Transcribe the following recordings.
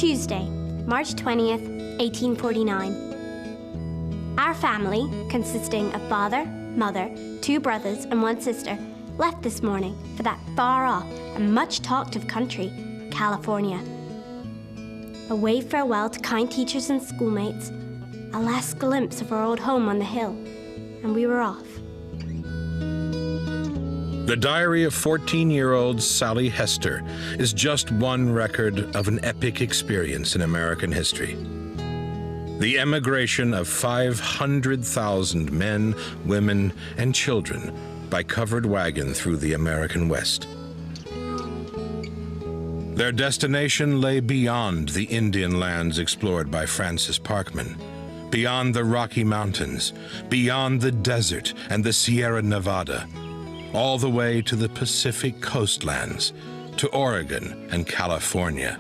Tuesday, March 20th, 1849. Our family, consisting of father, mother, 2 brothers, and 1 sister, left this morning for that far-off and much-talked-of country, California. A wave farewell to kind teachers and schoolmates, a last glimpse of our old home on the hill, and we were off. The diary of 14-year-old Sally Hester is just one record of an epic experience in American history. The emigration of 500,000 men, women, and children by covered wagon through the American West. Their destination lay beyond the Indian lands explored by Francis Parkman, beyond the Rocky Mountains, beyond the desert and the Sierra Nevada, all the way to the Pacific coastlands, to Oregon and California.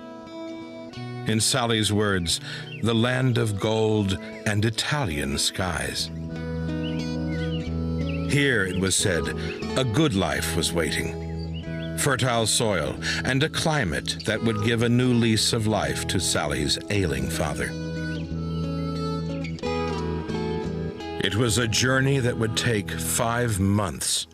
In Sally's words, the land of gold and Italian skies. Here, it was said, a good life was waiting. Fertile soil and a climate that would give a new lease of life to Sally's ailing father. It was a journey that would take 5 months.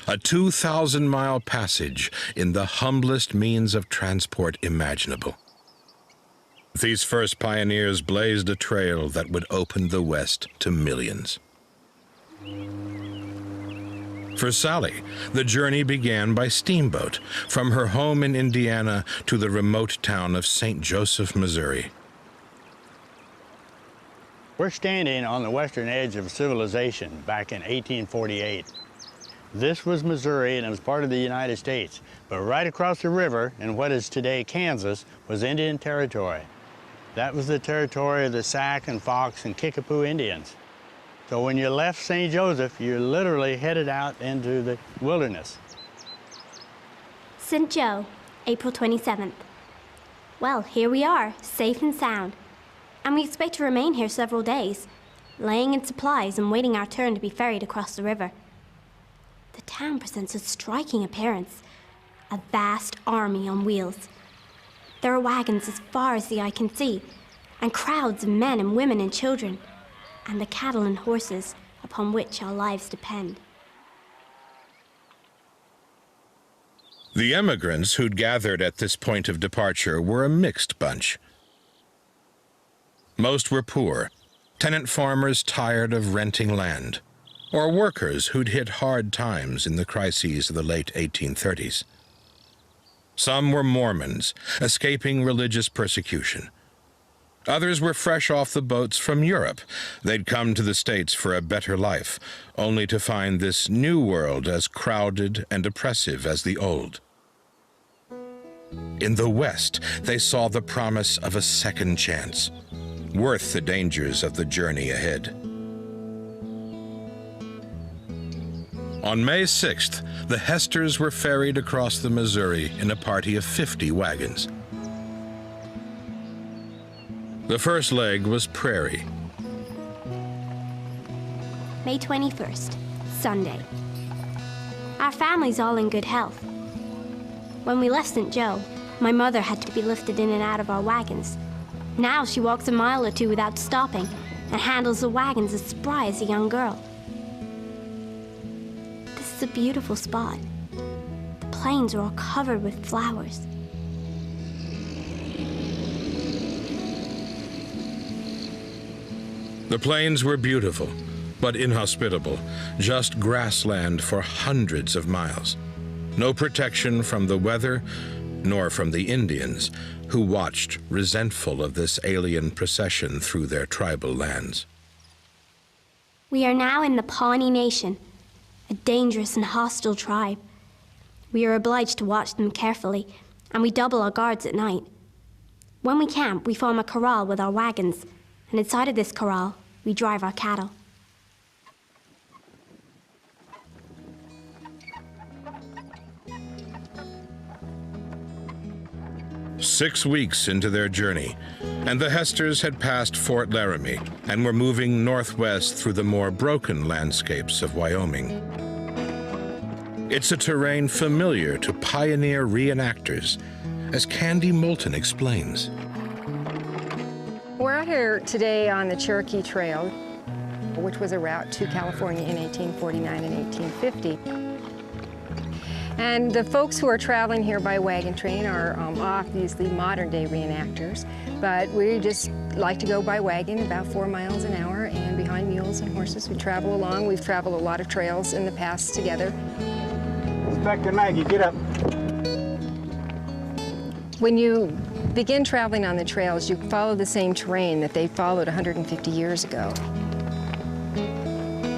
A 2,000-mile passage in the humblest means of transport imaginable. These first pioneers blazed a trail that would open the West to millions. For Sally, the journey began by steamboat from her home in Indiana to the remote town of St. Joseph, Missouri. We're standing on the western edge of civilization back in 1848. This was Missouri, and it was part of the United States. But right across the river, in what is today Kansas, was Indian Territory. That was the territory of the Sac and Fox and Kickapoo Indians. So when you left St. Joseph, you literally headed out into the wilderness. St. Joe, April 27th. Well, here we are, safe and sound. And we expect to remain here several days, laying in supplies and waiting our turn to be ferried across the river. The town presents a striking appearance, a vast army on wheels. There are wagons as far as the eye can see, and crowds of men and women and children, and the cattle and horses upon which our lives depend. The emigrants who'd gathered at this point of departure were a mixed bunch. Most were poor, tenant farmers tired of renting land, or workers who'd hit hard times in the crises of the late 1830s. Some were Mormons, escaping religious persecution. Others were fresh off the boats from Europe. They'd come to the States for a better life, only to find this new world as crowded and oppressive as the old. In the West, they saw the promise of a second chance, worth the dangers of the journey ahead. On May 6th, the Hesters were ferried across the Missouri in a party of 50 wagons. The first leg was Prairie. May 21st, Sunday. Our family's all in good health. When we left St. Joe, my mother had to be lifted in and out of our wagons. Now she walks a mile or 2 without stopping and handles the wagons as spry as a young girl. This is a beautiful spot. The plains are all covered with flowers. The plains were beautiful, but inhospitable, just grassland for hundreds of miles. No protection from the weather, nor from the Indians, who watched, resentful of this alien procession through their tribal lands. We are now in the Pawnee Nation, a dangerous and hostile tribe. We are obliged to watch them carefully, and we double our guards at night. When we camp, we form a corral with our wagons, and inside of this corral, we drive our cattle. "6 weeks into their journey, and the Hesters had passed Fort Laramie and were moving northwest through the more broken landscapes of Wyoming. It's a terrain familiar to pioneer reenactors, as Candy Moulton explains. We're today on the Cherokee Trail, which was a route to California in 1849 and 1850. And the folks who are traveling here by wagon train are obviously modern-day reenactors, but we just like to go by wagon about 4 miles an hour, and behind mules and horses we travel along. We've traveled a lot of trails in the past together. Inspector Maggie, get up. When you begin traveling on the trails, you follow the same terrain that they followed 150 years ago.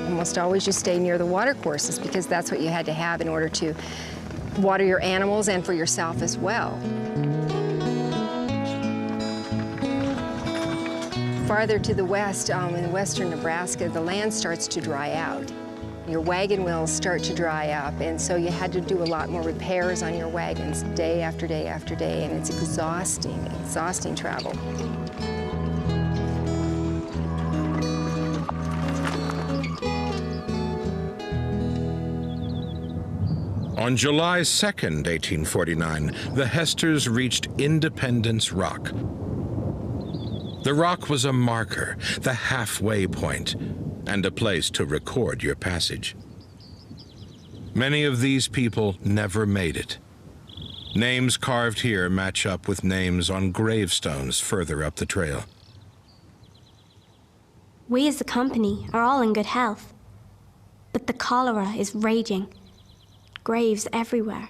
Almost always you stay near the water courses because that's what you had to have in order to water your animals and for yourself as well. Farther to the west, in western Nebraska, the land starts to dry out. Your wagon wheels start to dry up, and so you had to do a lot more repairs on your wagons day after day after day, and it's exhausting travel. On July 2nd, 1849, the Hesters reached Independence Rock. The rock was a marker, the halfway point, and a place to record your passage. Many of these people never made it. Names carved here match up with names on gravestones further up the trail. We as a company are all in good health, but the cholera is raging. Graves everywhere.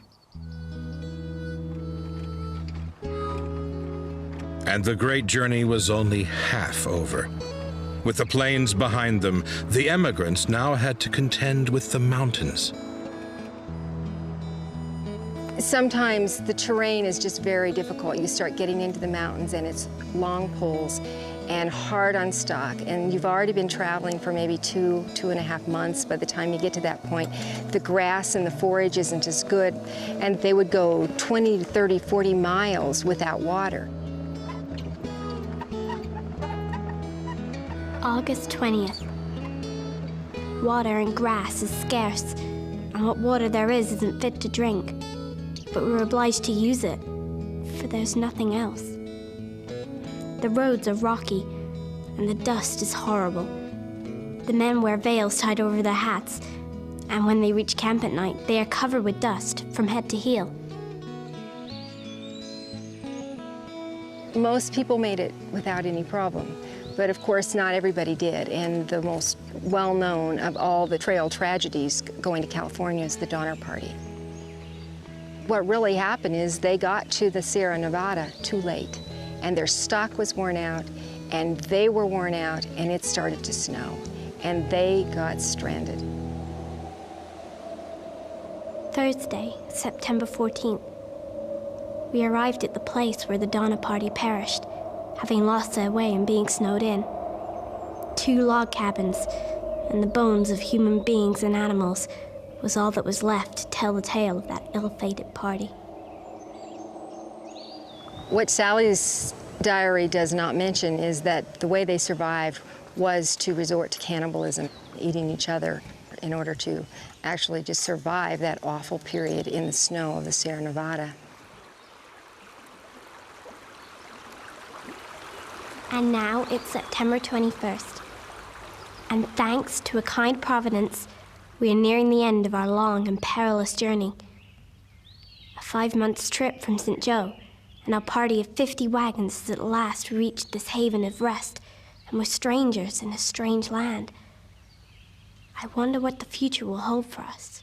And the great journey was only half over. With the plains behind them, the emigrants now had to contend with the mountains. Sometimes the terrain is just very difficult. You start getting into the mountains and it's long poles and hard on stock, and you've already been traveling for maybe 2.5 months. By the time you get to that point, the grass and the forage isn't as good, and they would go 20 to 30, 40 miles without water. August 20th. Water and grass is scarce, and what water there is isn't fit to drink. But we're obliged to use it, for there's nothing else. The roads are rocky, and the dust is horrible. The men wear veils tied over their hats, and when they reach camp at night, they are covered with dust from head to heel. Most people made it without any problem, but of course not everybody did, and the most well-known of all the trail tragedies going to California is the Donner Party. What really happened is they got to the Sierra Nevada too late, and their stock was worn out, and they were worn out, and it started to snow, and they got stranded. Thursday, September 14th. We arrived at the place where the Donner Party perished, having lost their way and being snowed in. 2 log cabins, and the bones of human beings and animals was all that was left to tell the tale of that ill-fated party. What Sally's diary does not mention is that the way they survived was to resort to cannibalism, eating each other in order to actually just survive that awful period in the snow of the Sierra Nevada. And now it's September 21st. And thanks to a kind providence, we are nearing the end of our long and perilous journey. A 5 months trip from St. Joe, and our party of 50 wagons has at last reached this haven of rest, and we're strangers in a strange land. I wonder what the future will hold for us.